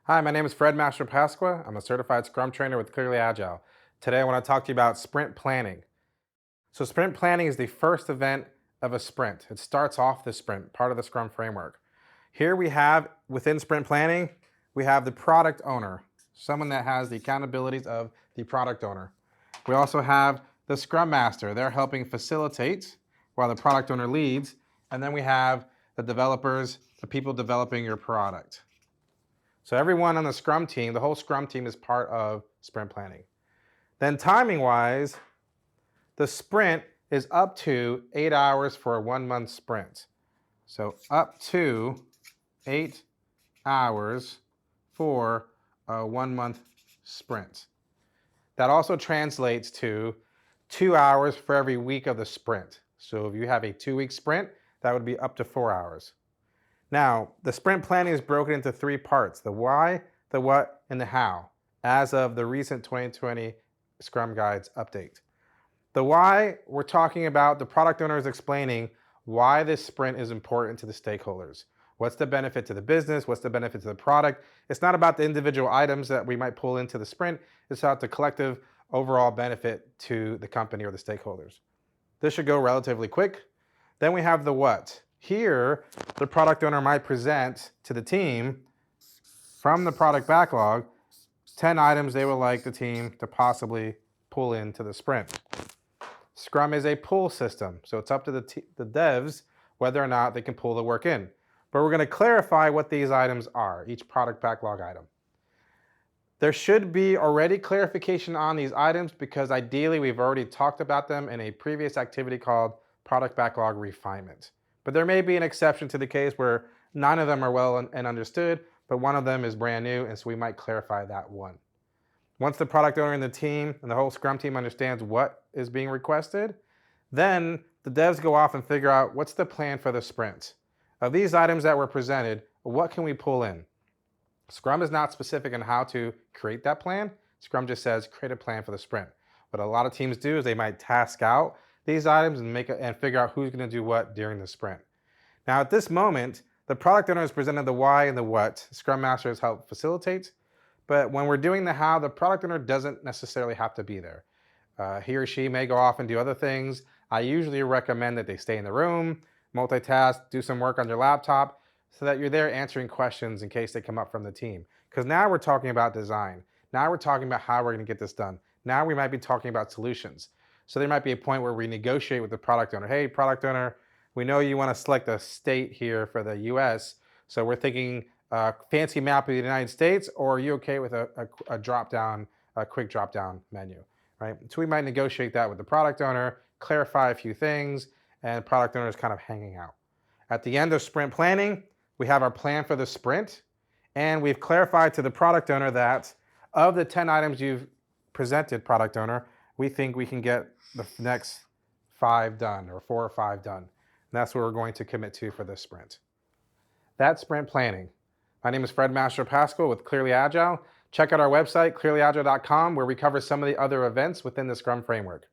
Hi, my name is Fred Master Pasqua. I'm a certified Scrum trainer with Clearly Agile. Today I want to talk to you about sprint planning. So sprint planning is the first event of a sprint. It starts off the sprint, part of the Scrum framework. Here we have, within sprint planning, we have the product owner, someone that has the accountabilities of the product owner. We also have the Scrum Master. They're helping facilitate while the product owner leads. And then we have the developers, the people developing your product. So everyone on the Scrum team, the whole Scrum team is part of sprint planning. Then timing-wise, the sprint is up to 8 hours for a 1 month sprint. So up to 8 hours for a 1 month sprint. That also translates to 2 hours for every week of the sprint. So if you have a 2-week sprint, that would be up to 4 hours. Now, the sprint planning is broken into 3 parts: the why, the what, and the how, as of the recent 2020 Scrum Guides update. The why, we're talking about the product owners explaining why this sprint is important to the stakeholders. What's the benefit to the business? What's the benefit to the product? It's not about the individual items that we might pull into the sprint. It's about the collective overall benefit to the company or the stakeholders. This should go relatively quick. Then we have the what. Here, the product owner might present to the team from the product backlog 10 items they would like the team to possibly pull into the sprint. Scrum is a pull system, so it's up to the devs whether or not they can pull the work in. But we're going to clarify what these items are, each product backlog item. There should be already clarification on these items because ideally we've already talked about them in a previous activity called product backlog refinement. But there may be an exception to the case where 9 of them are well and understood, but 1 of them is brand new, and so we might clarify that one. Once the product owner and the team and the whole Scrum team understands what is being requested, then the devs go off and figure out what's the plan for the sprint. Of these items that were presented, what can we pull in? Scrum is not specific on how to create that plan. Scrum just says create a plan for the sprint. What a lot of teams do is they might task out these items and figure out who's going to do what during the sprint. Now at this moment, the product owner has presented the why and the what. Scrum Master has helped facilitate, but when we're doing the how, the product owner doesn't necessarily have to be there. He or she may go off and do other things. I usually recommend that they stay in the room, multitask, do some work on your laptop, so that you're there answering questions in case they come up from the team. Because now we're talking about design. Now we're talking about how we're going to get this done. Now we might be talking about solutions. So there might be a point where we negotiate with the product owner. Hey, product owner, we know you want to select a state here for the US, so we're thinking fancy map of the United States, or are you okay with a drop-down, a quick drop-down menu, right? So we might negotiate that with the product owner, clarify a few things, and product owner is kind of hanging out. At the end of sprint planning, we have our plan for the sprint, and we've clarified to the product owner that of the 10 items you've presented, product owner, we think we can get the next 5 done, or 4 or 5 done. And that's what we're going to commit to for this sprint. That's sprint planning. My name is Fred Master Pascal with Clearly Agile. Check out our website, clearlyagile.com, where we cover some of the other events within the Scrum framework.